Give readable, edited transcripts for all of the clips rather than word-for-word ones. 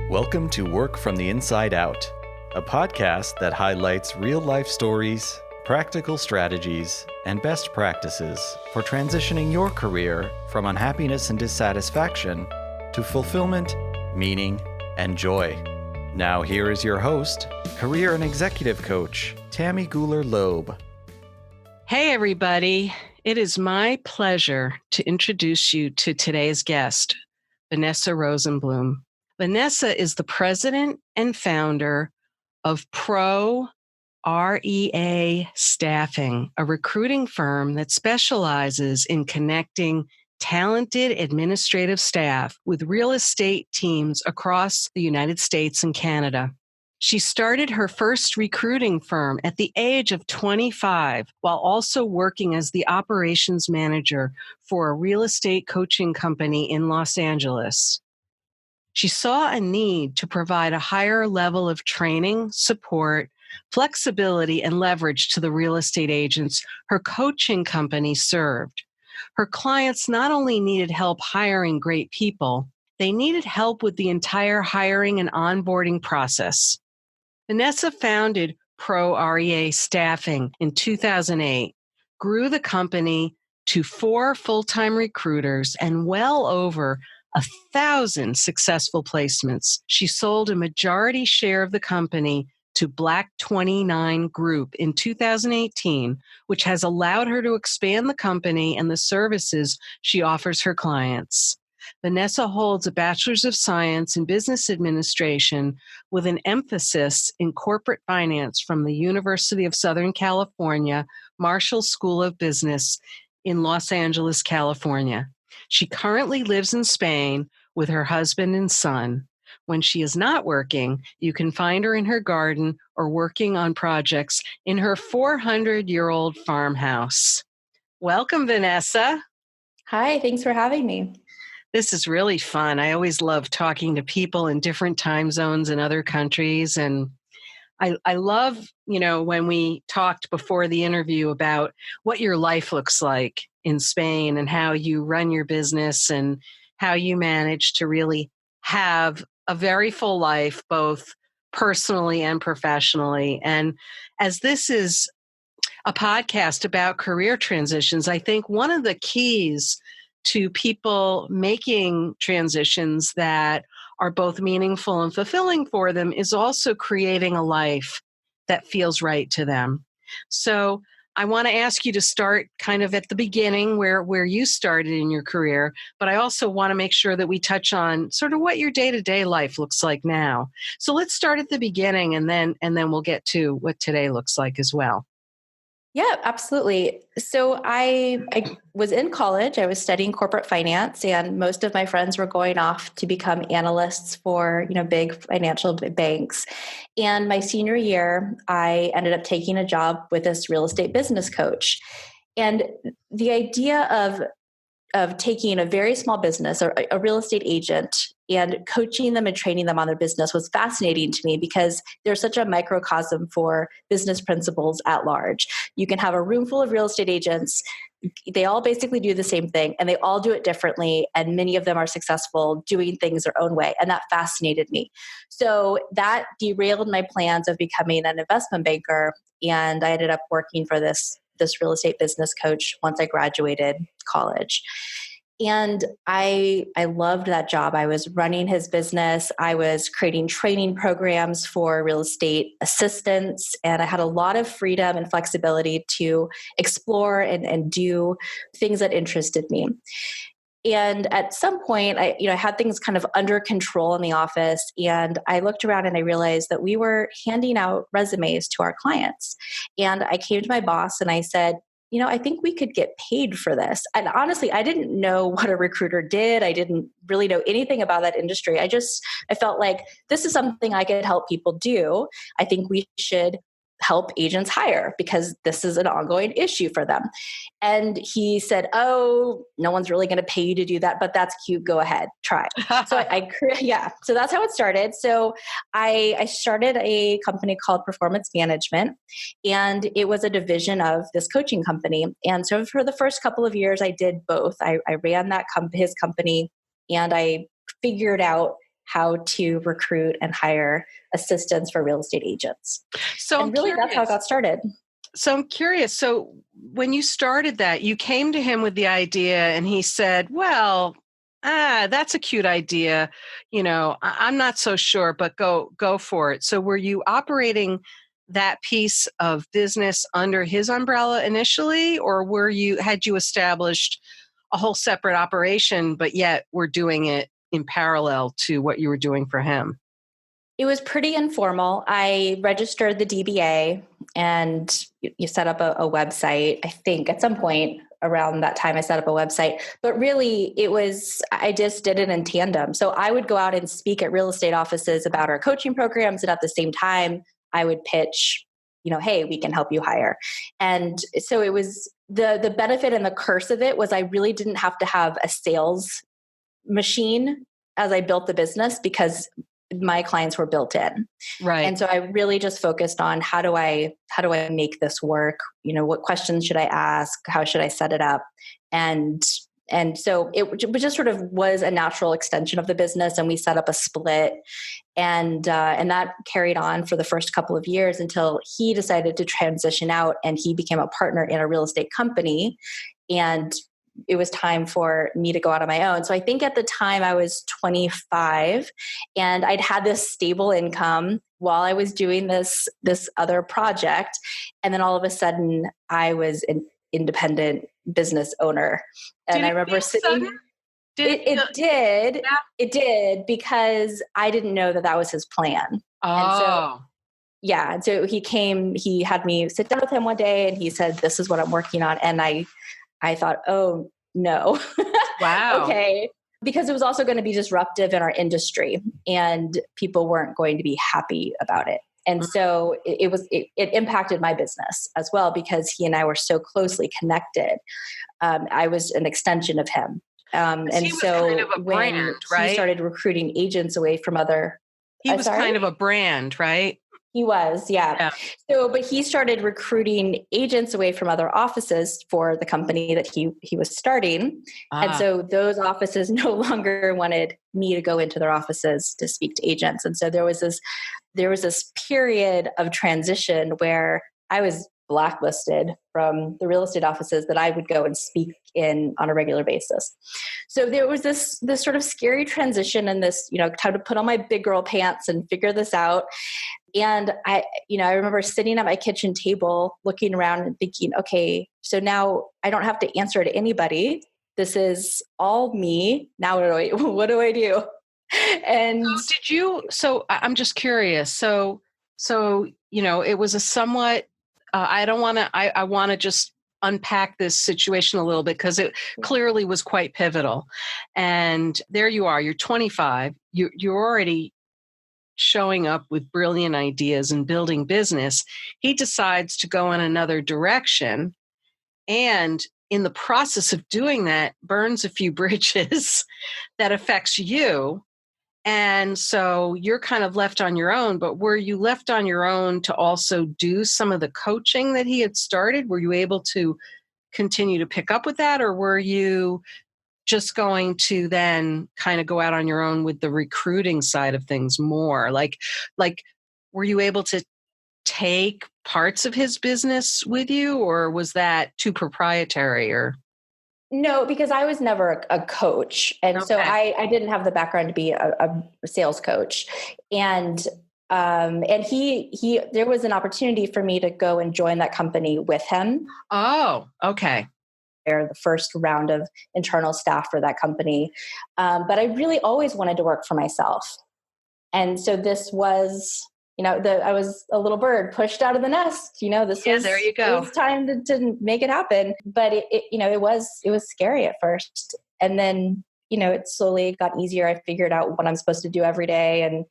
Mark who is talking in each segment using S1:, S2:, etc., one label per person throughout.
S1: Welcome to Work from the Inside Out, a podcast that highlights real-life stories, practical strategies, and best practices for transitioning your career from unhappiness and dissatisfaction to fulfillment, meaning, and joy. Now here is your host, career and executive coach, Tammy Guler-Loeb.
S2: Hey everybody, it is my pleasure to introduce you to today's guest, Vanessa Rosenblum. Vanessa is the president and founder of Pro REA Staffing, a recruiting firm that specializes in connecting talented administrative staff with real estate teams across the United States and Canada. She started her first recruiting firm at the age of 25, while also working as the operations manager for a real estate coaching company in Los Angeles. She saw a need to provide a higher level of training, support, flexibility, and leverage to the real estate agents her coaching company served. Her clients not only needed help hiring great people, they needed help with the entire hiring and onboarding process. Vanessa founded Pro REA Staffing in 2008, grew the company to 4 full-time recruiters and well over 1,000 successful placements. She sold a majority share of the company to Black29 Group in 2018, which has allowed her to expand the company and the services she offers her clients. Vanessa holds a Bachelors of Science in Business Administration with an emphasis in corporate finance from the University of Southern California, Marshall School of Business in Los Angeles, California. She currently lives in Spain with her husband and son. When she is not working, you can find her in her garden or working on projects in her 400-year-old farmhouse. Welcome, Vanessa.
S3: Hi, thanks for having me.
S2: This is really fun. I always love talking to people in different time zones in other countries. And I love, when we talked before the interview about what your life looks like in Spain and how you run your business and how you manage to really have a very full life, both personally and professionally. And as this is a podcast about career transitions, I think one of the keys to people making transitions that are both meaningful and fulfilling for them is also creating a life that feels right to them. So I want to ask you to start kind of at the beginning where you started in your career, but I also want to make sure that we touch on sort of what your day-to-day life looks like now. So let's start at the beginning and then we'll get to what today looks like as well.
S3: Yeah, absolutely. So I was in college. I was studying corporate finance, and most of my friends were going off to become analysts for, big financial banks. And my senior year, I ended up taking a job with this real estate business coach. And the idea of taking a very small business or a real estate agent and coaching them and training them on their business was fascinating to me because there's such a microcosm for business principles at large. You can have a room full of real estate agents. They all basically do the same thing and they all do it differently. And many of them are successful doing things their own way. And that fascinated me. So that derailed my plans of becoming an investment banker. And I ended up working for this real estate business coach once I graduated college. And I loved that job. I was running his business. I was creating training programs for real estate assistants. And I had a lot of freedom and flexibility to explore and do things that interested me. And at some point, I had things kind of under control in the office. And I looked around and I realized that we were handing out resumes to our clients. And I came to my boss and I said, I think we could get paid for this. And honestly, I didn't know what a recruiter did. I didn't really know anything about that industry. I felt like this is something I could help people do. I think we should help agents hire because this is an ongoing issue for them. And he said, oh, no one's really going to pay you to do that, but that's cute. Go ahead, try. So so that's how it started. So I started a company called Performance Management, and it was a division of this coaching company. And so for the first couple of years, I did both. I ran his company, and I figured out how to recruit and hire assistants for real estate agents.
S2: So
S3: And really, that's how it got started.
S2: So I'm curious. So when you started that, you came to him with the idea and he said, well, that's a cute idea. I'm not so sure, but go for it. So were you operating that piece of business under his umbrella initially, or had you established a whole separate operation, but yet were doing it in parallel to what you were doing for him?
S3: It was pretty informal. I registered the DBA and you set up a website. I think at some point around that time I set up a website, but really I just did it in tandem. So I would go out and speak at real estate offices about our coaching programs. And at the same time, I would pitch, hey, we can help you hire. And so it was the benefit and the curse of it was I really didn't have to have a sales machine as I built the business because my clients were built in.
S2: Right.
S3: And so I really just focused on how do I make this work? What questions should I ask? How should I set it up? And so it just sort of was a natural extension of the business. And we set up a split and that carried on for the first couple of years until he decided to transition out and he became a partner in a real estate company. And it was time for me to go out on my own. So I think at the time I was 25 and I'd had this stable income while I was doing this other project. And then all of a sudden I was an independent business owner. And I remember sitting, it did because I didn't know that was his plan.
S2: Oh.
S3: And so he had me sit down with him one day and he said, this is what I'm working on. And I thought, oh no.
S2: Wow.
S3: Okay. Because it was also going to be disruptive in our industry and people weren't going to be happy about it. And so it impacted my business as well because he and I were so closely connected. I was an extension of him. And so
S2: kind of a
S3: when
S2: brand, right?
S3: he started recruiting agents away from
S2: he was kind of a brand, right?
S3: He was, yeah. So, but he started recruiting agents away from other offices for the company that he was starting. And so those offices no longer wanted me to go into their offices to speak to agents. And so there was this period of transition where I was blacklisted from the real estate offices that I would go and speak in on a regular basis. So there was this sort of scary transition and this, time to put on my big girl pants and figure this out. And I remember sitting at my kitchen table, looking around and thinking, okay, so now I don't have to answer to anybody. This is all me. Now what do I do? And
S2: so I'm just curious. So, it was a somewhat, I want to just unpack this situation a little bit because it clearly was quite pivotal. And there you are, you're 25, you're already showing up with brilliant ideas and building business. He decides to go in another direction. And in the process of doing that, burns a few bridges that affects you. And so you're kind of left on your own, but were you left on your own to also do some of the coaching that he had started? Were you able to continue to pick up with that? Or were you just going to then kind of go out on your own with the recruiting side of things more? Like, were you able to take parts of his business with you, or was that too proprietary? Or
S3: no, because I was never a coach. And so I didn't have the background to be a sales coach. And he there was an opportunity for me to go and join that company with him.
S2: Oh, okay.
S3: The first round of internal staff for that company. But I really always wanted to work for myself. And so this was, I was a little bird pushed out of the nest, there you go. It was time to make it happen. But it was scary at first. And then, it slowly got easier. I figured out what I'm supposed to do every day and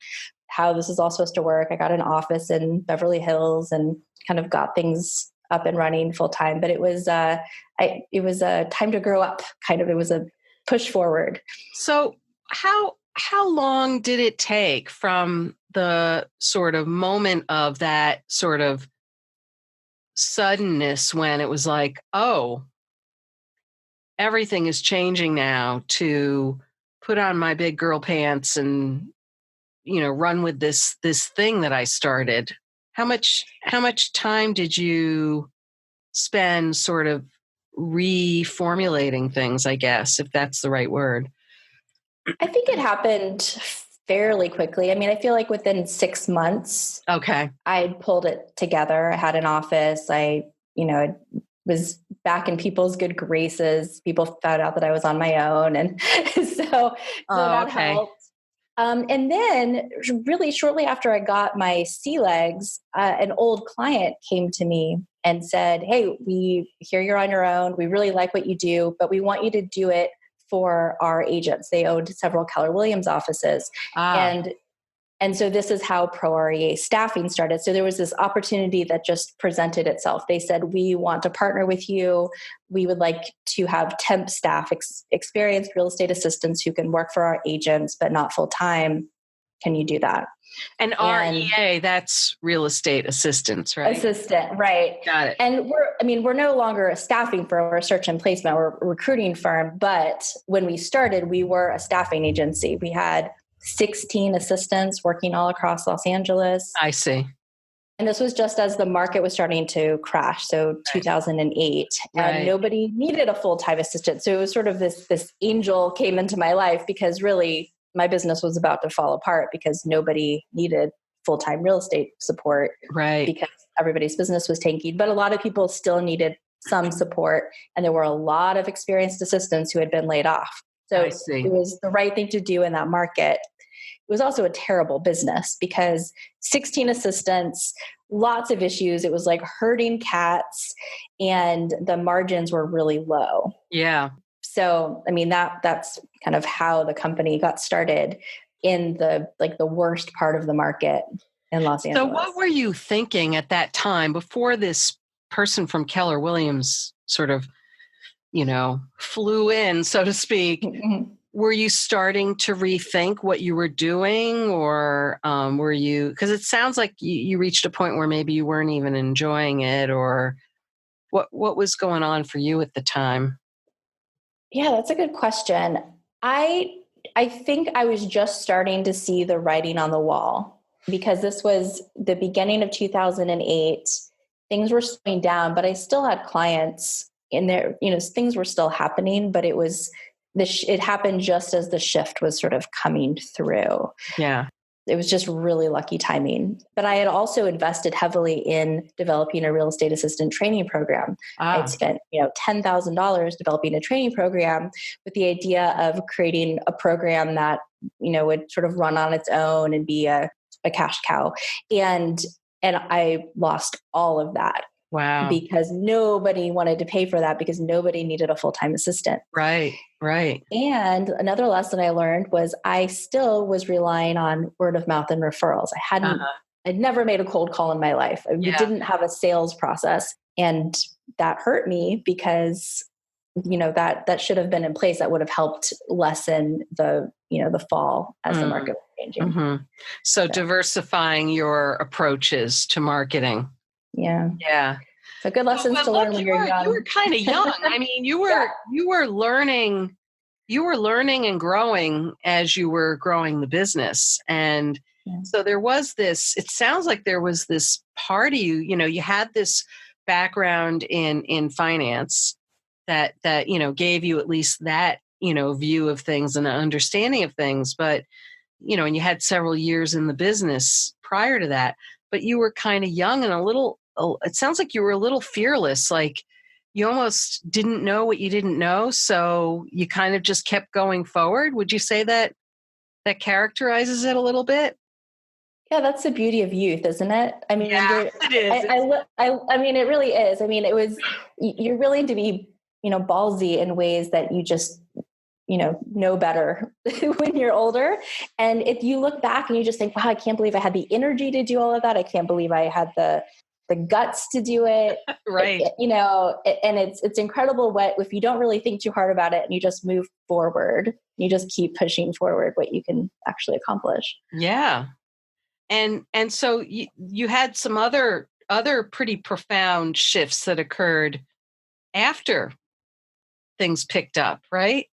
S3: how this is all supposed to work. I got an office in Beverly Hills and kind of got things up and running full time. But it was a time to grow up. Kind of, it was a push forward.
S2: So how long did it take from the sort of moment of that sort of suddenness when it was like, oh, everything is changing now, to put on my big girl pants and run with this thing that I started. How much time did you spend sort of reformulating things, I guess, if that's the right word?
S3: I think it happened fairly quickly. I mean, I feel like within 6 months,
S2: Okay.
S3: I pulled it together. I had an office. Was back in people's good graces. People found out that I was on my own. And so that helped. And then really shortly after I got my sea legs, an old client came to me and said, "Hey, we hear you're on your own. We really like what you do, but we want you to do it for our agents." They owned several Keller Williams offices. And so this is how Pro REA Staffing started. So there was this opportunity that just presented itself. They said, "We want to partner with you. We would like to have temp staff, experienced real estate assistants who can work for our agents, but not full time. Can you do that?"
S2: And REA, that's real estate assistants, right?
S3: Assistant, right.
S2: Got it.
S3: And we're no longer a staffing firm or a search and placement. We're a recruiting firm. But when we started, we were a staffing agency. We had 16 assistants working all across Los Angeles.
S2: I see.
S3: And this was just as the market was starting to crash. So 2008, and nobody needed a full-time assistant. So it was sort of this angel came into my life, because really my business was about to fall apart because nobody needed full-time real estate support, because everybody's business was tanking. But a lot of people still needed some support. And there were a lot of experienced assistants who had been laid off. So it was the right thing to do in that market. It was also a terrible business because 16 assistants, lots of issues. It was like herding cats, and the margins were really low.
S2: Yeah.
S3: So, I mean, that's kind of how the company got started in the worst part of the market in Los Angeles.
S2: So what were you thinking at that time before this person from Keller Williams sort of, flew in, so to speak?
S3: Mm-hmm.
S2: Were you starting to rethink what you were doing, or were you, because it sounds like you reached a point where maybe you weren't even enjoying it, or what was going on for you at the time?
S3: Yeah, that's a good question. I think I was just starting to see the writing on the wall, because this was the beginning of 2008. Things were slowing down, but I still had clients in there. Things were still happening, but it happened just as the shift was sort of coming through.
S2: Yeah.
S3: It was just really lucky timing. But I had also invested heavily in developing a real estate assistant training program. I'd spent, $10,000 developing a training program with the idea of creating a program that, would sort of run on its own and be a cash cow. And I lost all of that.
S2: Wow.
S3: Because nobody wanted to pay for that, because nobody needed a full-time assistant.
S2: Right.
S3: And another lesson I learned was I still was relying on word of mouth and referrals. I'd never made a cold call in my life. We didn't have a sales process, and that hurt me because, that should have been in place. That would have helped lessen the fall as the market was changing.
S2: Mm-hmm. So diversifying your approaches to marketing.
S3: Yeah. So good lessons to learn when you're young.
S2: You were kind of young. I mean, you were learning and growing as you were growing the business. And so there was this, it sounds like there was this part of you, you had this background in finance that gave you at least that, view of things and an understanding of things. But, and you had several years in the business prior to that, but you were kind of young and it sounds like you were a little fearless, like you almost didn't know what you didn't know. So you kind of just kept going forward. Would you say that characterizes it a little bit?
S3: Yeah, that's the beauty of youth, isn't it? I mean,
S2: it is.
S3: I mean, it really is. I mean, you're willing to be, ballsy in ways that you just, know better when you're older. And if you look back and you just think, wow, I can't believe I had the energy to do all of that. I can't believe I had the guts to do it.
S2: Right.
S3: And it's incredible if you don't really think too hard about it and you just move forward, you just keep pushing forward what you can actually accomplish.
S2: Yeah. And so you had some other pretty profound shifts that occurred after things picked up, right?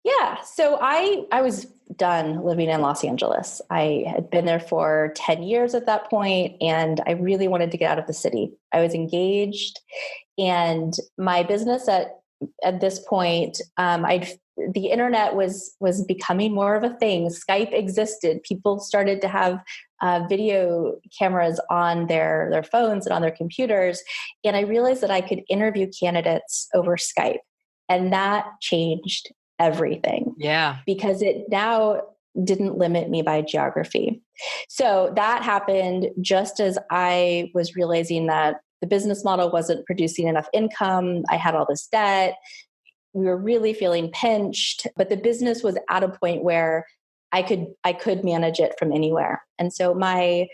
S3: Yeah. So I was done living in Los Angeles. I had been there for 10 years at that point, and I really wanted to get out of the city. I was engaged, and my business at this point, the internet was becoming more of a thing. Skype existed. People started to have video cameras on their phones and on their computers. And I realized that I could interview candidates over Skype. And that changed everything.
S2: Yeah.
S3: Because it now didn't limit me by geography. So that happened just as I was realizing that the business model wasn't producing enough income. I had all this debt. We were really feeling pinched, but the business was at a point where I could manage it from anywhere. And so my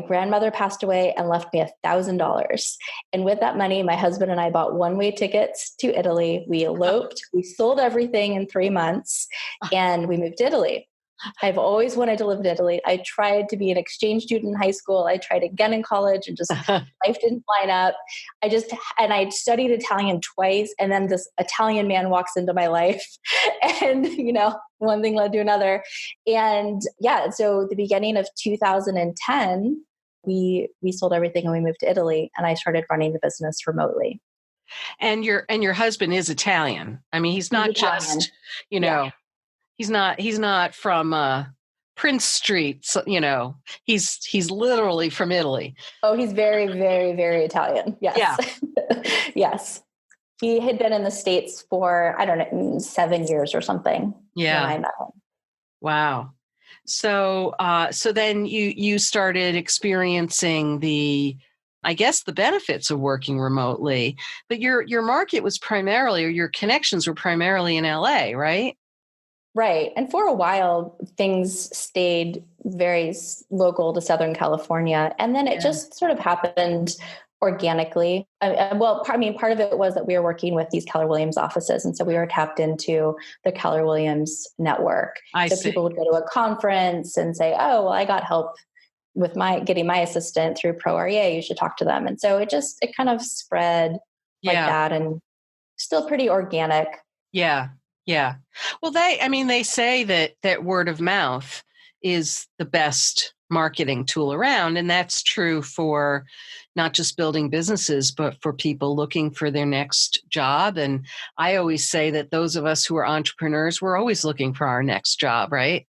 S3: grandmother passed away and left me $1,000. And with that money, my husband and I bought one-way tickets to Italy. We eloped, we sold everything in 3 months, and we moved to Italy. I've always wanted to live in Italy. I tried to be an exchange student in high school. I tried again in college, and just life didn't line up. I studied Italian twice, and then this Italian man walks into my life, and one thing led to another. And yeah, so the beginning of 2010, we sold everything and we moved to Italy, and I started running the business remotely.
S2: And your husband is Italian. I mean, he's not just,
S3: Yeah.
S2: He's not from Prince Street. So, he's literally from Italy.
S3: Oh, he's very, very, very Italian. Yes.
S2: Yeah.
S3: Yes. He had been in the States for, 7 years or something.
S2: Yeah.
S3: When I met him.
S2: Wow. So then you started experiencing the benefits of working remotely, but your market was primarily, or your connections were primarily in LA, right?
S3: Right. And for a while, things stayed very local to Southern California. And then it just sort of happened organically. Part of it was that we were working with these Keller Williams offices. And so we were tapped into the Keller Williams network.
S2: I see.
S3: People would go to a conference and say, oh, well, I got help with getting my assistant through Pro REA. You should talk to them. And so it kind of spread like that, and still pretty organic.
S2: Yeah. Yeah. Well, they say that word of mouth is the best marketing tool around. And that's true for not just building businesses, but for people looking for their next job. And I always say that those of us who are entrepreneurs, we're always looking for our next job, right?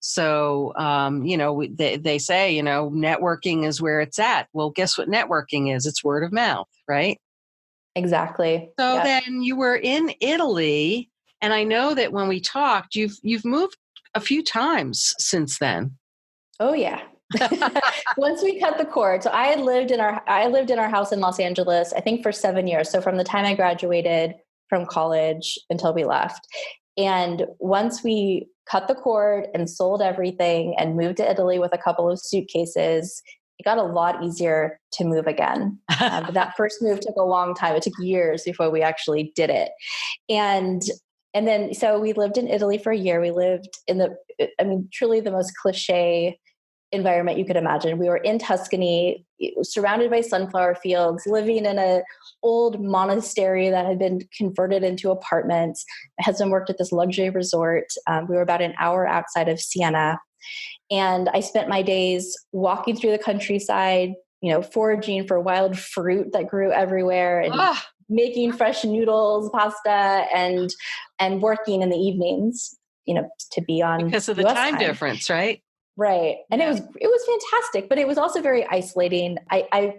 S2: So, they say, networking is where it's at. Well, guess what networking is? It's word of mouth, right?
S3: Exactly.
S2: So then you were in Italy. And I know that when we talked, you've moved a few times since then.
S3: Oh yeah. Once we cut the cord. So I lived in our house in Los Angeles, I think for 7 years. So from the time I graduated from college until we left. And once we cut the cord and sold everything and moved to Italy with a couple of suitcases, it got a lot easier to move again. But that first move took a long time. It took years before we actually did it. And then, so we lived in Italy for a year. We lived in truly the most cliche environment you could imagine. We were in Tuscany, surrounded by sunflower fields, living in an old monastery that had been converted into apartments. My husband worked at this luxury resort. We were about an hour outside of Siena. And I spent my days walking through the countryside, foraging for wild fruit that grew everywhere, and making fresh noodles, pasta, and working in the evenings, to be on
S2: because of the
S3: US
S2: time difference, right?
S3: Right. And it was fantastic, but it was also very isolating. I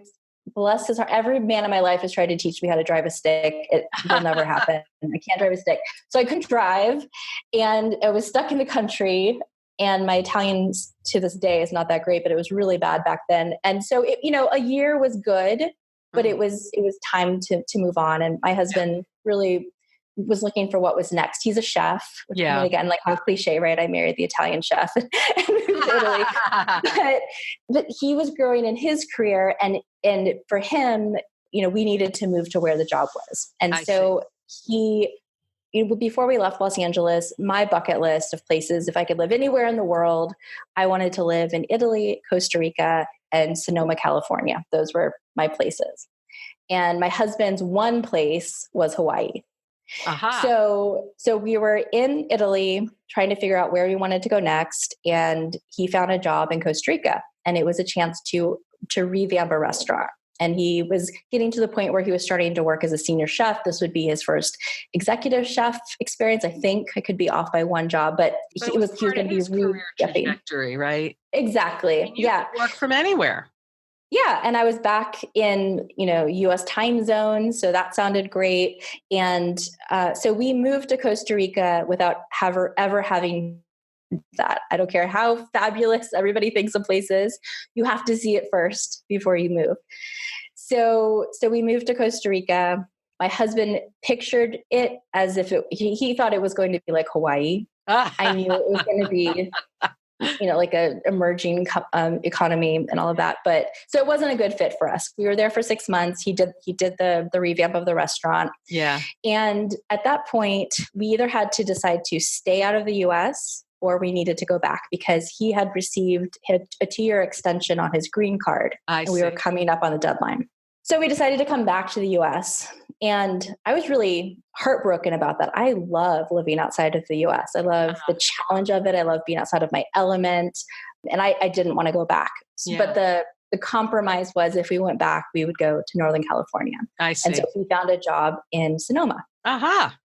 S3: bless his heart. Every man in my life has tried to teach me how to drive a stick. It will never happen. I can't drive a stick. So I couldn't drive, and I was stuck in the country, and my Italian to this day is not that great, but it was really bad back then. And so a year was good, but it was time to move on. And my husband really was looking for what was next. He's a chef. Which, again, like how cliche, right? I married the Italian chef and moved to Italy. But he was growing in his career, and for him, we needed to move to where the job was. And before we left Los Angeles, my bucket list of places, if I could live anywhere in the world, I wanted to live in Italy, Costa Rica, and Sonoma, California. Those were my places. And my husband's one place was Hawaii.
S2: Aha.
S3: So we were in Italy trying to figure out where we wanted to go next. And he found a job in Costa Rica, and it was a chance to revamp a restaurant. And he was getting to the point where he was starting to work as a senior chef. This would be his first executive chef experience. I think I could be off by one job, but he was going to be
S2: career trajectory, right?
S3: Exactly.
S2: And you could work from anywhere.
S3: Yeah. And I was back in, US time zone. So that sounded great. And so we moved to Costa Rica without ever having that. I don't care how fabulous everybody thinks a place is. You have to see it first before you move. So we moved to Costa Rica. My husband pictured it as if he thought it was going to be like Hawaii. I knew it was going to be, like a emerging economy and all of that. But so it wasn't a good fit for us. We were there for 6 months. He did the revamp of the restaurant.
S2: Yeah.
S3: And at that point, we either had to decide to stay out of the US or we needed to go back because he had received a 2-year extension on his green card. And we were coming up on the deadline. So we decided to come back to the US. And I was really heartbroken about that. I love living outside of the US. I love the challenge of it. I love being outside of my element. And I didn't want to go back. Yeah. But the compromise was if we went back, we would go to Northern California.
S2: I see.
S3: And so we found a job in Sonoma.
S2: Aha.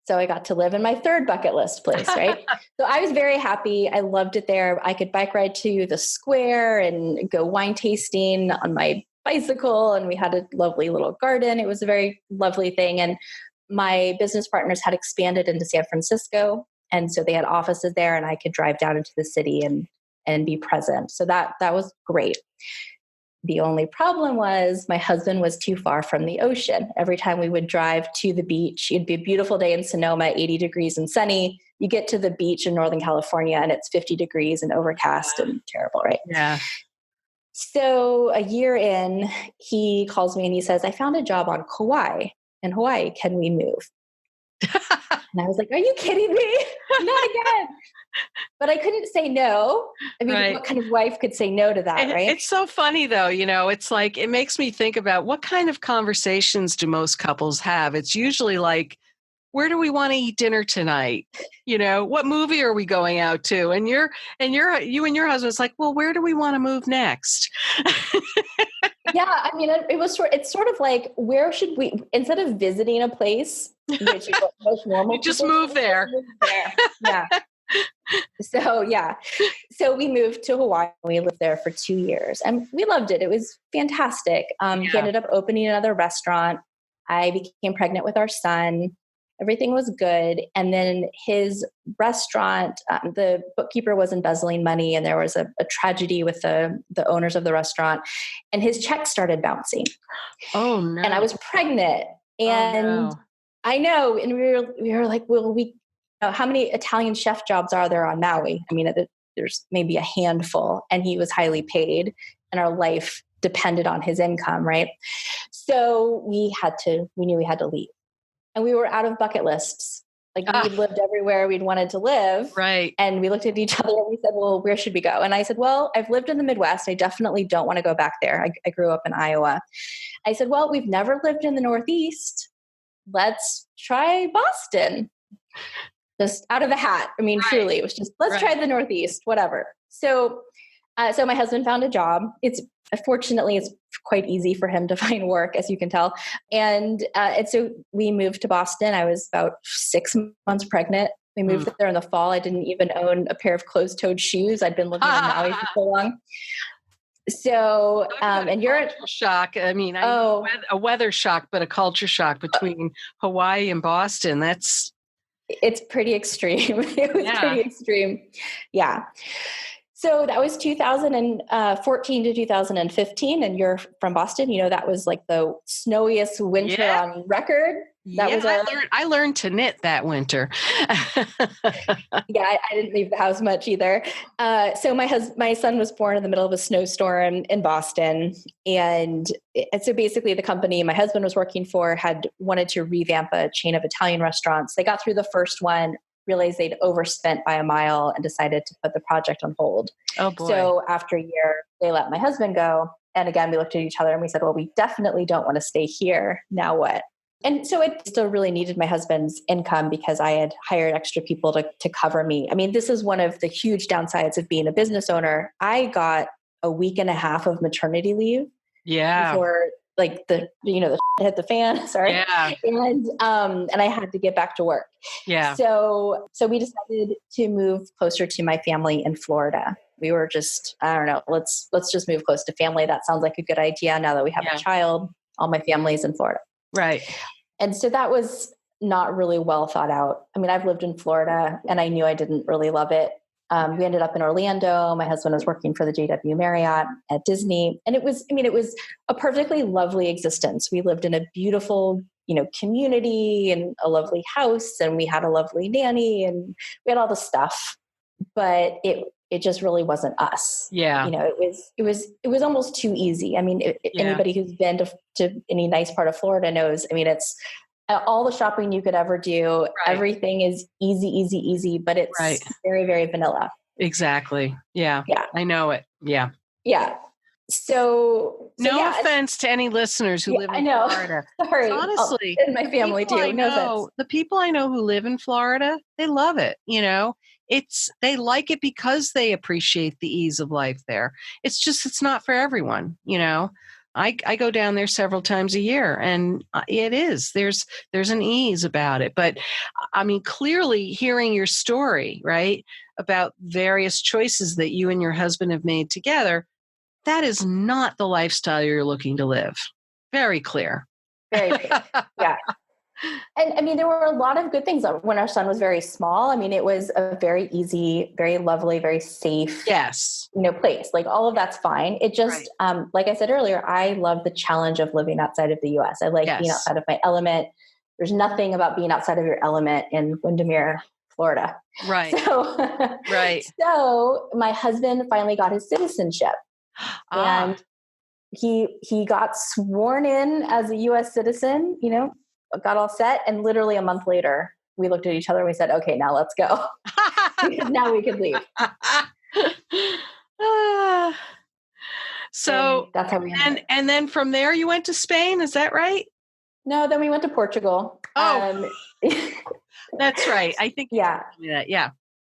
S3: So I got to live in my third bucket list place, right? So I was very happy. I loved it there. I could bike ride to the square and go wine tasting on my bicycle. And we had a lovely little garden. It was a very lovely thing. And my business partners had expanded into San Francisco. And so they had offices there and I could drive down into the city and be present. So that was great. The only problem was my husband was too far from the ocean. Every time we would drive to the beach, it'd be a beautiful day in Sonoma, 80 degrees and sunny. You get to the beach in Northern California and it's 50 degrees and overcast and terrible, right?
S2: Yeah.
S3: So a year in, he calls me and he says, I found a job on Kauai. In Hawaii, can we move? And I was like, are you kidding me? Not again. But I couldn't say no. I mean, What kind of wife could say no to that, right?
S2: It's so funny though, it's like, it makes me think about what kind of conversations do most couples have? It's usually like, where do we want to eat dinner tonight? What movie are we going out to? And you and your husband's like, well, where do we want to move next?
S3: Yeah. I mean, it's sort of like, where should we, instead of visiting a place, which is what most normal,
S2: you just move there.
S3: Yeah. So we moved to Hawaii. We lived there for 2 years and we loved it. It was fantastic. He ended up opening another restaurant. I became pregnant with our son. Everything was good. And then his restaurant, the bookkeeper was embezzling money and there was a tragedy with the owners of the restaurant and his check started bouncing.
S2: Oh no.
S3: And I was pregnant and I know. And we were like, well, how many Italian chef jobs are there on Maui? I mean, there's maybe a handful and he was highly paid and our life depended on his income. Right. So we knew we had to leave. And we were out of bucket lists. Like we'd lived everywhere we'd wanted to live.
S2: Right.
S3: And we looked at each other and we said, well, where should we go? And I said, well, I've lived in the Midwest. I definitely don't want to go back there. I grew up in Iowa. I said, well, we've never lived in the Northeast. Let's try Boston. Just out of the hat. I mean, truly, it was just, let's try the Northeast, whatever. So my husband found a job. Fortunately, it's quite easy for him to find work, as you can tell. And so we moved to Boston. I was about 6 months pregnant. We moved there in the fall. I didn't even own a pair of closed-toed shoes. I'd been living in Maui for so long. So, and you're a
S2: shock. I mean, a weather shock, but a culture shock between Hawaii and Boston.
S3: It's pretty extreme. It was pretty extreme. Yeah. So that was 2014 to 2015, and you're from Boston. That was like the snowiest winter on record.
S2: I learned to knit that winter.
S3: I didn't leave the house much either. So my son was born in the middle of a snowstorm in Boston, and so basically the company my husband was working for had wanted to revamp a chain of Italian restaurants. They got through the first one, realized they'd overspent by a mile and decided to put the project on hold.
S2: Oh boy.
S3: So after a year, they let my husband go. And again, we looked at each other and we said, well, we definitely don't want to stay here. Now what? And so it still really needed my husband's income because I had hired extra people to cover me. I methis is one of the huge downsides of being a business owner. I got a week and a half of maternity leave before like the hit the fan. Sorry.
S2: Yeah.
S3: And I had to get back to work.
S2: Yeah.
S3: So we decided to move closer to my family in Florida. We were just, I don't know, let's just move close to family. That sounds like a good idea. Now that we have a child, all my family's in Florida.
S2: Right.
S3: And so that was not really well thought out. I've lived in Florida and I knew I didn't really love it. We ended up in Orlando. My husband was working for the JW Marriott at Disney. And it was a perfectly lovely existence. We lived in a beautiful, community and a lovely house, and we had a lovely nanny and we had all the stuff, but it just really wasn't us.
S2: Yeah.
S3: It was almost too easy. Anybody who's been to any nice part of Florida knows, it's all the shopping you could ever do. Right. Everything is easy, but it's very, very vanilla.
S2: Exactly. Yeah.
S3: Yeah.
S2: I know it. Yeah.
S3: Yeah. So
S2: no offense to any listeners who live in Florida.
S3: Sorry.
S2: Honestly,
S3: and my family too.
S2: The people I know who live in Florida, they love it. They like it because they appreciate the ease of life there. It's not for everyone. I go down there several times a year, and there's an ease about it. But clearly hearing your story, right, about various choices that you and your husband have made together, that is not the lifestyle you're looking to live. Very clear.
S3: Very clear. Yeah. And there were a lot of good things when our son was very small. It was a very easy, very lovely, very safe, place. Like all of that's fine. It just, like I said earlier, I love the challenge of living outside of the US. I like being outside of my element. There's nothing about being outside of your element in Windermere, Florida.
S2: Right.
S3: So, So my husband finally got his citizenship. And he got sworn in as a US citizen, got all set. And literally a month later, we looked at each other and we said, okay, now let's go. Because now we can leave.
S2: So
S3: and that's how we ended.
S2: And then from there you went to Spain, is that right?
S3: No, then we went to Portugal.
S2: That's right. I think you told me that. Yeah.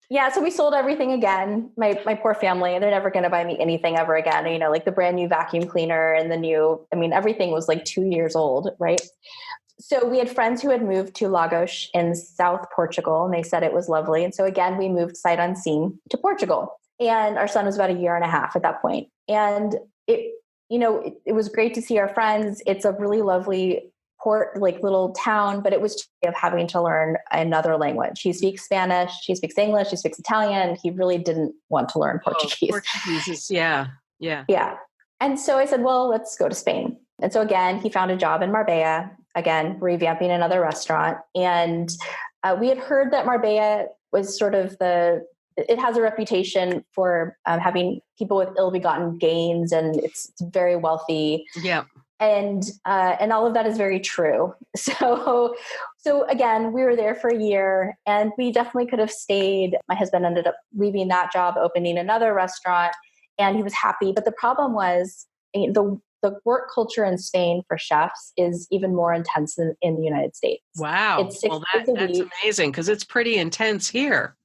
S3: Yeah. So we sold everything again. My poor family, they're never going to buy me anything ever again. Like the brand new vacuum cleaner and the new, everything was like 2 years old. Right. So we had friends who had moved to Lagos in South Portugal, and they said it was lovely. And so again, we moved sight unseen to Portugal, and our son was about 1.5 years at that point. And it was great to see our friends. It's a really lovely port, like little town, but it was of having to learn another language. He speaks Spanish, she speaks English, she speaks Italian. He really didn't want to learn Portuguese.
S2: Portuguese is, yeah.
S3: And so I said, well, let's go to Spain. And so again, he found a job in Marbella, again, revamping another restaurant. And we had heard that Marbella was sort of it has a reputation for having people with ill-begotten gains, and it's very wealthy.
S2: Yeah.
S3: And all of that is very true. So again, we were there for a year, and we definitely could have stayed. My husband ended up leaving that job, opening another restaurant, and he was happy. But the problem was the work culture in Spain for chefs is even more intense than in the United States.
S2: Wow.
S3: It's 6 days a week.
S2: That's amazing, because it's pretty intense here.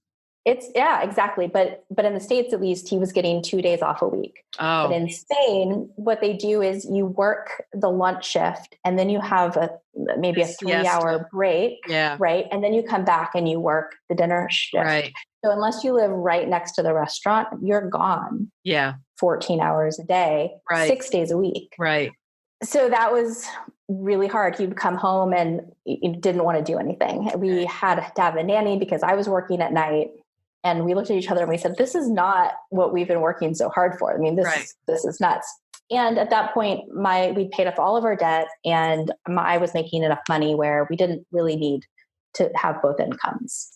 S3: Exactly. But in the States, at least, he was getting 2 days off a week.
S2: Oh.
S3: But in Spain, what they do is you work the lunch shift, and then you have maybe a 3-hour break.
S2: Yeah.
S3: Right. And then you come back and you work the dinner shift.
S2: Right.
S3: So unless you live right next to the restaurant, you're gone.
S2: Yeah.
S3: 14 hours a day,
S2: right.
S3: 6 days a week.
S2: Right.
S3: So that was really hard. He would come home and didn't want to do anything. We had to have a nanny because I was working at night. And we looked at each other and we said, this is not what we've been working so hard for. This is nuts. And at that point, we'd paid off all of our debt, and I was making enough money where we didn't really need to have both incomes.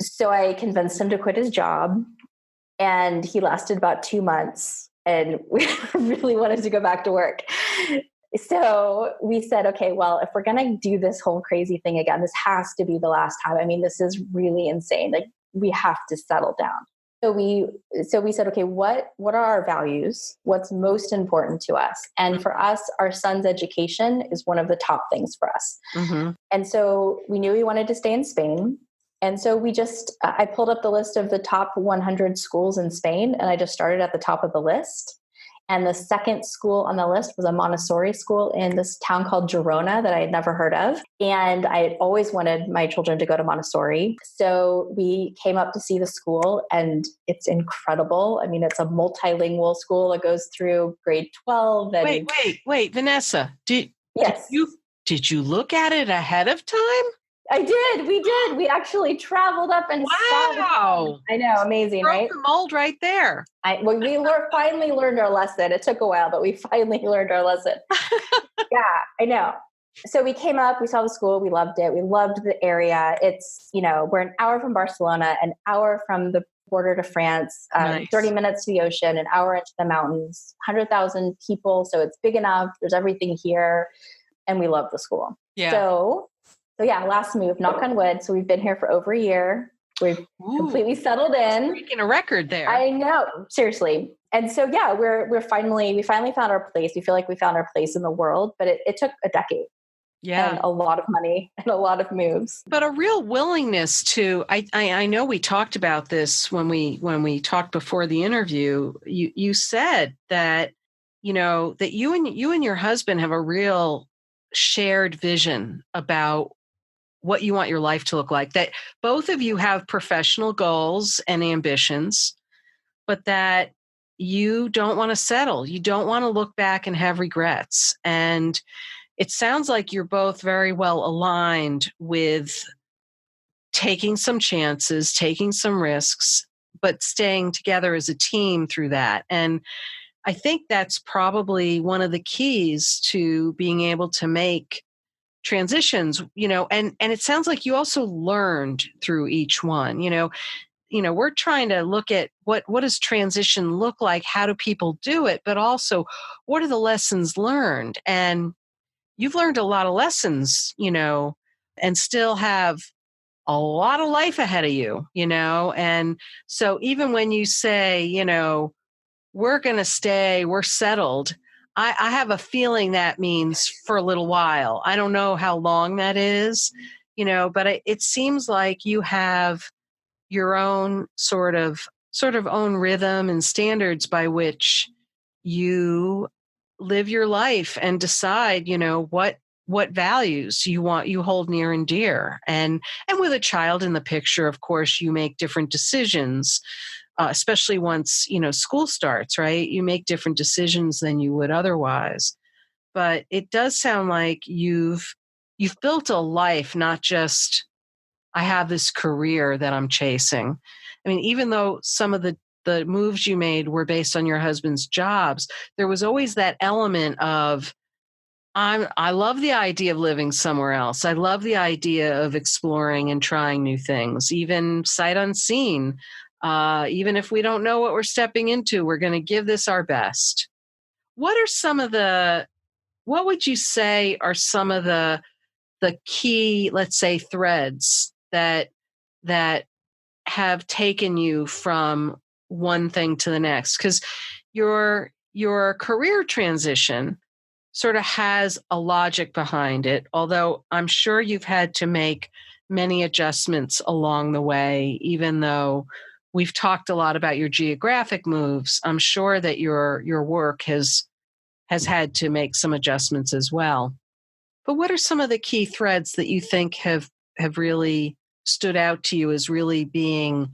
S3: So I convinced him to quit his job, and he lasted about 2 months, and we really wanted to go back to work. So we said, okay, well, if we're going to do this whole crazy thing again, this has to be the last time. This is really insane. Like, we have to settle down. we said, okay, what are our values? What's most important to us? And for us, our son's education is one of the top things for us.
S2: Mm-hmm.
S3: And so we knew we wanted to stay in Spain. And so I pulled up the list of the top 100 schools in Spain, and I just started at the top of the list. And the second school on the list was a Montessori school in this town called Girona that I had never heard of. And I had always wanted my children to go to Montessori. So we came up to see the school, and it's incredible. I mean, it's a multilingual school that goes through grade 12. And
S2: Wait, Vanessa,
S3: yes.
S2: did you look at it ahead of time?
S3: I did. We did. We actually traveled up and
S2: wow.
S3: I know. Amazing, right?
S2: Broke the mold right there.
S3: We finally learned our lesson. It took a while, but we finally learned our lesson. Yeah, I know. So we came up, we saw the school, we loved it. We loved the area. It's, we're an hour from Barcelona, an hour from the border to France,
S2: Nice.
S3: 30 minutes to the ocean, an hour into the mountains, 100,000 people. So it's big enough. There's everything here. And we love the school.
S2: Yeah.
S3: So yeah, last move, knock on wood. So we've been here for over a year. We've completely settled in.
S2: Breaking a record there.
S3: I know, seriously. And so, yeah, we finally found our place. We feel like we found our place in the world, but it took a decade.
S2: Yeah.
S3: And a lot of money and a lot of moves.
S2: But a real willingness to, I know we talked about this when we talked before the interview. You said that, that you and your husband have a real shared vision about what you want your life to look like, that both of you have professional goals and ambitions, but that you don't want to settle. You don't want to look back and have regrets. And it sounds like you're both very well aligned with taking some chances, taking some risks, but staying together as a team through that. And I think that's probably one of the keys to being able to make transitions, and it sounds like you also learned through each one. We're trying to look at what does transition look like? How do people do it? But also, what are the lessons learned? And you've learned a lot of lessons, and still have a lot of life ahead of you, And so even when you say, we're going to stay, we're settled, I have a feeling that means for a little while. I don't know how long that is, but it seems like you have your own sort of own rhythm and standards by which you live your life and decide, what values you hold near and dear. And with a child in the picture, of course, you make different decisions. Especially once, school starts, right? You make different decisions than you would otherwise. But it does sound like you've built a life, not just, I have this career that I'm chasing. I mean, even though some of the moves you made were based on your husband's jobs, there was always that element of, I love the idea of living somewhere else. I love the idea of exploring and trying new things, even sight unseen. Even if we don't know what we're stepping into, we're going to give this our best. What would you say are some of the key, let's say, threads that have taken you from one thing to the next? Because your career transition sort of has a logic behind it, although I'm sure you've had to make many adjustments along the way, even though we've talked a lot about your geographic moves. I'm sure that your work has had to make some adjustments as well. But what are some of the key threads that you think have really stood out to you as really being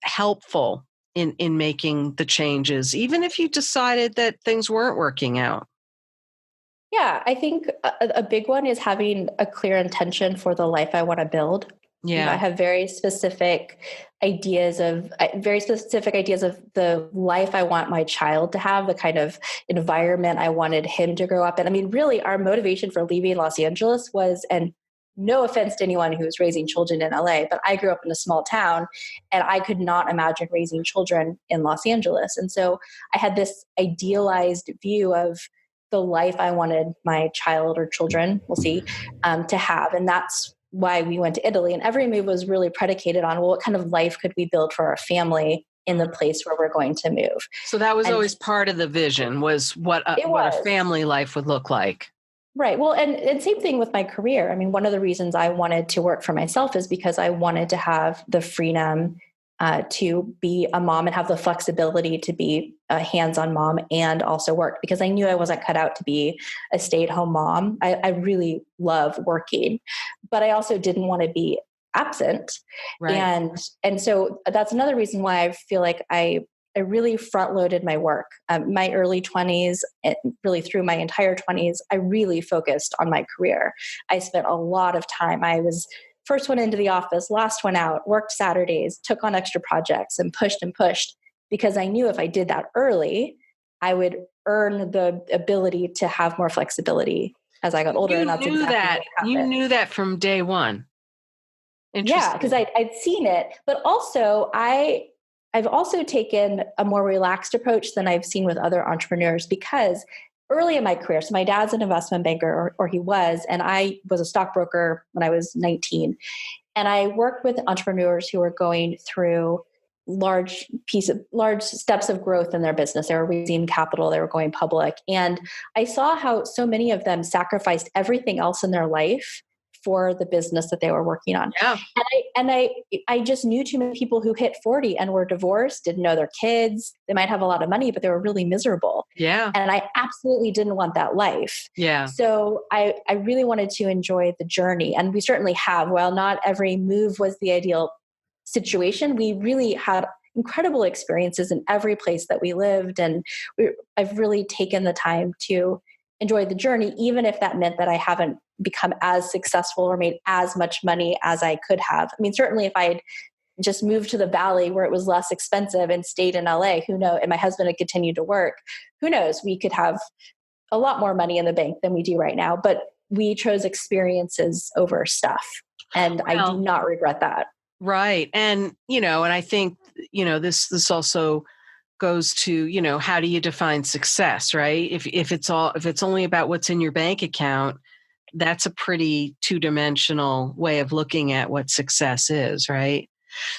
S2: helpful in making the changes, even if you decided that things weren't working out?
S3: Yeah, I think a big one is having a clear intention for the life I want to build.
S2: Yeah.
S3: I have very specific ideas of the life I want my child to have, the kind of environment I wanted him to grow up in. I mean, really, our motivation for leaving Los Angeles was, and no offense to anyone who's raising children in LA, but I grew up in a small town and I could not imagine raising children in Los Angeles. And so I had this idealized view of the life I wanted my child or children, we'll see, to have. And that's why we went to Italy. And every move was really predicated on, well, what kind of life could we build for our family in the place where we're going to move.
S2: So that was
S3: And
S2: always part of the vision, was what a family life would look like.
S3: Right. Well, and same thing with my career. I mean, one of the reasons I wanted to work for myself is because I wanted to have the freedom to be a mom and have the flexibility to be a hands-on mom and also work, because I knew I wasn't cut out to be a stay-at-home mom. I really love working, but I also didn't want to be absent.
S2: Right.
S3: And so that's another reason why I feel like I really front loaded my work. My early 20s, really through my entire 20s, I really focused on my career. I spent a lot of time. I was first one into the office, last one out, worked Saturdays, took on extra projects and pushed because I knew if I did that early, I would earn the ability to have more flexibility as I got older.
S2: You
S3: and that's
S2: knew
S3: exactly
S2: that.
S3: what happened.
S2: You knew that from day one.
S3: Yeah, because I'd seen it, but also I've also taken a more relaxed approach than I've seen with other entrepreneurs, because early in my career, so my dad's an investment banker, or he was, and I was a stockbroker when I was 19. And I worked with entrepreneurs who were going through large steps of growth in their business. They were raising capital, they were going public. And I saw how so many of them sacrificed everything else in their life for the business that they were working on.
S2: Yeah.
S3: And I just knew too many people who hit 40 and were divorced, didn't know their kids. They might have a lot of money, but they were really miserable.
S2: Yeah.
S3: And I absolutely didn't want that life.
S2: Yeah.
S3: So I really wanted to enjoy the journey. And we certainly have. While not every move was the ideal situation, we really had incredible experiences in every place that we lived. And I've really taken the time to enjoy the journey, even if that meant that I haven't become as successful or made as much money as I could have. I mean, certainly if I had just moved to the Valley where it was less expensive and stayed in LA, who knows, and my husband had continued to work, who knows, we could have a lot more money in the bank than we do right now. But we chose experiences over stuff. And I do not regret that.
S2: Right. And, and I think, this also goes to, how do you define success, right? If it's only about what's in your bank account, that's a pretty two-dimensional way of looking at what success is, right?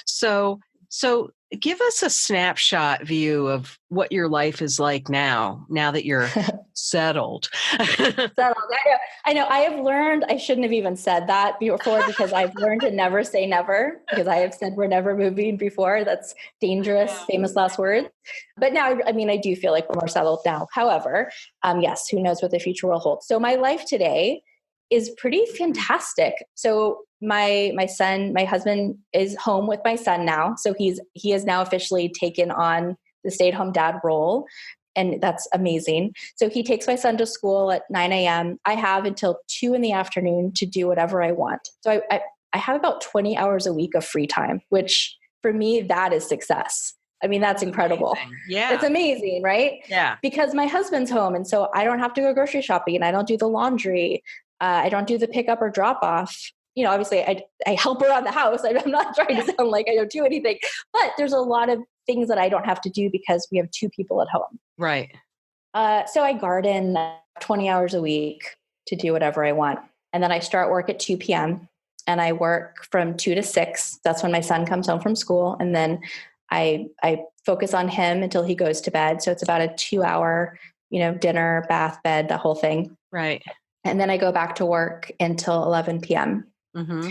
S2: So give us a snapshot view of what your life is like now that you're settled.
S3: Settled. I know. I have learned, I shouldn't have even said that before, because I've learned to never say never, because I have said we're never moving before. That's dangerous, famous last words. But now, I do feel like we're more settled now. However, yes, who knows what the future will hold. So my life today is pretty fantastic. So my husband is home with my son now. So he has now officially taken on the stay-at-home dad role. And that's amazing. So he takes my son to school at 9 a.m. I have until 2 p.m. to do whatever I want. So I have about 20 hours a week of free time, which for me, that is success. That's incredible.
S2: Amazing. Yeah.
S3: It's amazing, right?
S2: Yeah.
S3: Because my husband's home. And so I don't have to go grocery shopping, and I don't do the laundry. I don't do the pickup or drop off. Obviously I help around the house. I'm not trying to sound like I don't do anything, but there's a lot of things that I don't have to do because we have 2 people at home.
S2: Right.
S3: So I garden 20 hours a week to do whatever I want. And then I start work at 2 p.m. and I work from 2 to 6. That's when my son comes home from school. And then I focus on him until he goes to bed. So it's about a 2-hour, dinner, bath, bed, the whole thing.
S2: Right.
S3: And then I go back to work until 11 p.m.
S2: Mm-hmm.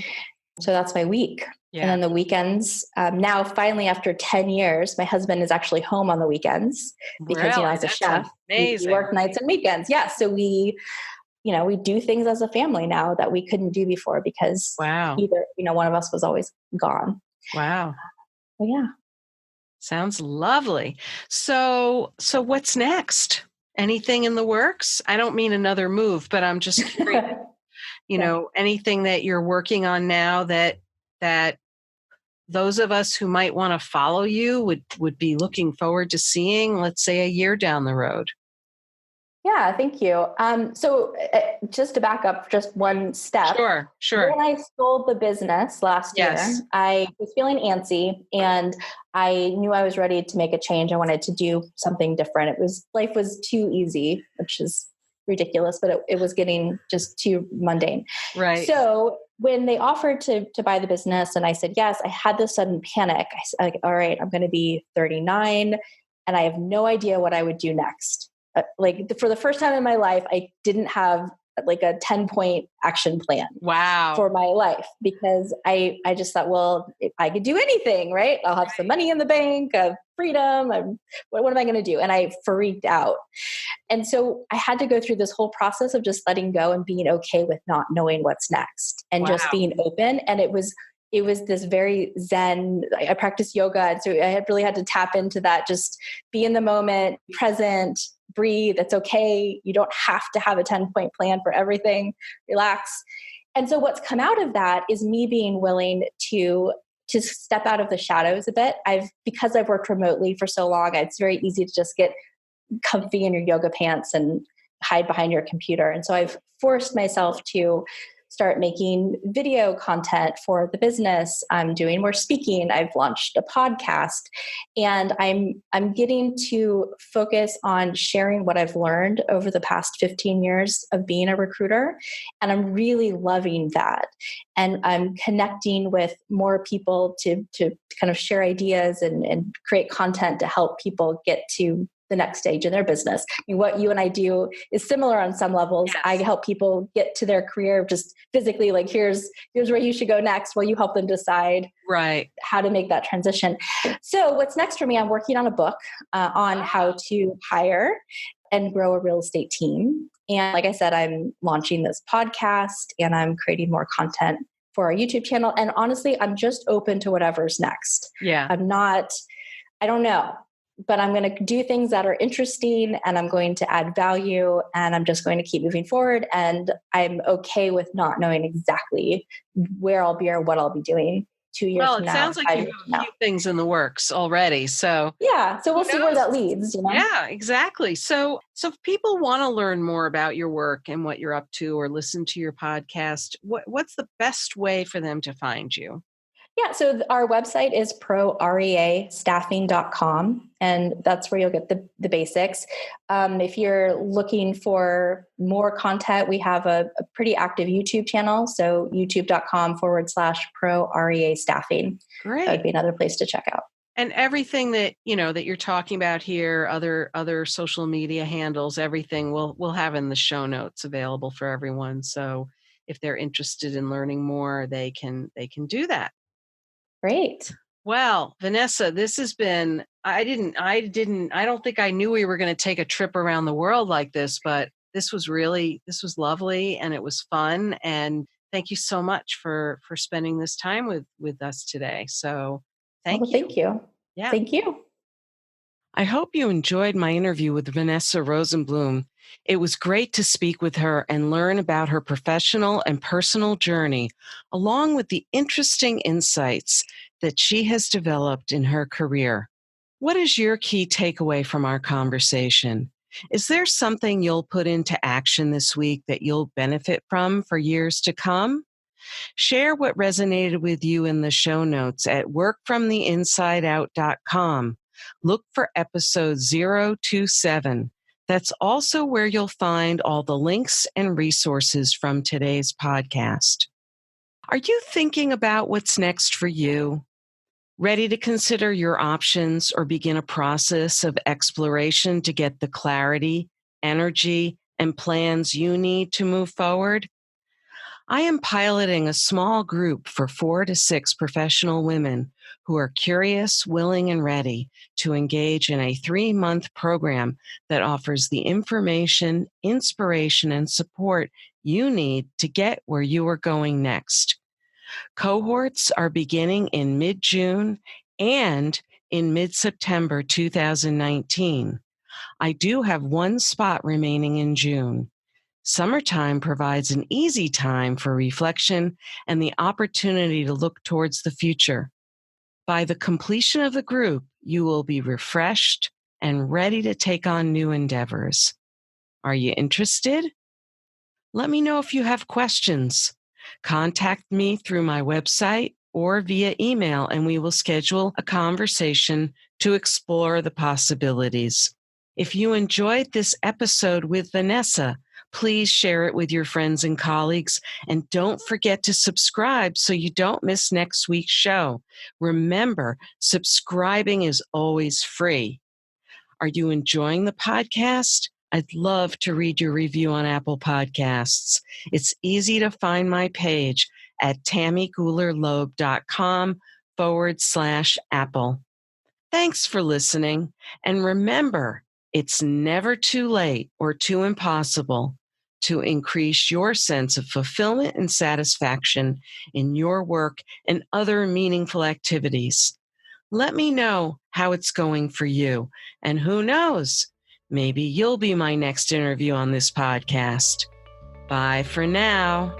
S3: So that's my week. Yeah. And then the weekends, now finally after 10 years, my husband is actually home on the weekends because, as a chef, we work nights and weekends. Yeah. So we do things as a family now that we couldn't do before because either, one of us was always gone.
S2: Wow.
S3: But yeah.
S2: Sounds lovely. So what's next? Anything in the works? I don't mean another move, but I'm just curious, anything that you're working on now that those of us who might want to follow you would be looking forward to seeing, let's say, a year down the road.
S3: Yeah, thank you. So just to back up just one step.
S2: Sure.
S3: When I sold the business last year, I was feeling antsy and I knew I was ready to make a change. I wanted to do something different. Life was too easy, which is ridiculous, but it was getting just too mundane.
S2: Right.
S3: So when they offered to buy the business and I said yes, I had this sudden panic. I said, like, all right, I'm going to be 39 and I have no idea what I would do next. For the first time in my life, I didn't have like a 10-point action plan for my life, because I just thought, well, if I could do anything, right? I'll have some money in the bank, freedom. What am I going to do? And I freaked out. And so I had to go through this whole process of just letting go and being okay with not knowing what's next and just being open. And it was this very Zen. I practiced yoga. And so I really had to tap into that, just be in the moment, present, breathe. It's okay. You don't have to have a 10-point plan for everything. Relax. And so what's come out of that is me being willing to step out of the shadows a bit. Because I've worked remotely for so long, it's very easy to just get comfy in your yoga pants and hide behind your computer. And so I've forced myself to start making video content for the business. I'm doing more speaking. I've launched a podcast, and I'm getting to focus on sharing what I've learned over the past 15 years of being a recruiter. And I'm really loving that. And I'm connecting with more people to kind of share ideas and create content to help people get to the next stage in their business. I mean, what you and I do is similar on some levels. Yes. I help people get to their career just physically, like here's where you should go next. Well, you help them decide how to make that transition. So what's next for me? I'm working on a book on how to hire and grow a real estate team. And like I said, I'm launching this podcast and I'm creating more content for our YouTube channel. And honestly, I'm just open to whatever's next.
S2: Yeah.
S3: I don't know. But I'm going to do things that are interesting and I'm going to add value and I'm just going to keep moving forward. And I'm okay with not knowing exactly where I'll be or what I'll be doing 2 years from now.
S2: Well, it sounds like you have a few things in the works already. So
S3: yeah, so we'll see where that leads. You know?
S2: Yeah, exactly. So if people want to learn more about your work and what you're up to or listen to your podcast, what's the best way for them to find you?
S3: Yeah, so our website is proreastaffing.com, and that's where you'll get the basics. If you're looking for more content, we have a pretty active YouTube channel, so youtube.com/Pro REA Staffing.
S2: Great.
S3: That would be another place to check out.
S2: And everything that that you're talking about here, other social media handles, everything we'll have in the show notes available for everyone. So if they're interested in learning more, they can do that.
S3: Great.
S2: Well, Vanessa, this has been, I don't think I knew we were going to take a trip around the world like this, but this was lovely and it was fun. And thank you so much for spending this time with us today. So thank you.
S3: Thank you.
S2: Yeah.
S3: Thank you.
S2: I hope you enjoyed my interview with Vanessa Rosenblum. It was great to speak with her and learn about her professional and personal journey, along with the interesting insights that she has developed in her career. What is your key takeaway from our conversation? Is there something you'll put into action this week that you'll benefit from for years to come? Share what resonated with you in the show notes at workfromtheinsideout.com. Look for episode 027. That's also where you'll find all the links and resources from today's podcast. Are you thinking about what's next for you? Ready to consider your options or begin a process of exploration to get the clarity, energy, and plans you need to move forward? I am piloting a small group for 4 to 6 professional women who are curious, willing, and ready to engage in a 3-month program that offers the information, inspiration, and support you need to get where you are going next. Cohorts are beginning in mid-June and in mid-September 2019. I do have 1 spot remaining in June. Summertime provides an easy time for reflection and the opportunity to look towards the future. By the completion of the group, you will be refreshed and ready to take on new endeavors. Are you interested? Let me know if you have questions. Contact me through my website or via email, and we will schedule a conversation to explore the possibilities. If you enjoyed this episode with Vanessa, Please share it with your friends and colleagues. And don't forget to subscribe so you don't miss next week's show. Remember, subscribing is always free. Are you enjoying the podcast? I'd love to read your review on Apple Podcasts. It's easy to find my page at tammygulerloeb.com/Apple. Thanks for listening. And remember, it's never too late or too impossible to increase your sense of fulfillment and satisfaction in your work and other meaningful activities. Let me know how it's going for you. And who knows, maybe you'll be my next interview on this podcast. Bye for now.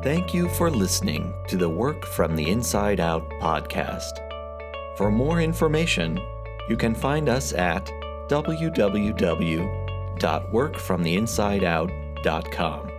S1: Thank you for listening to the Work from the Inside Out podcast. For more information, you can find us at www.workfromtheinsideout.com.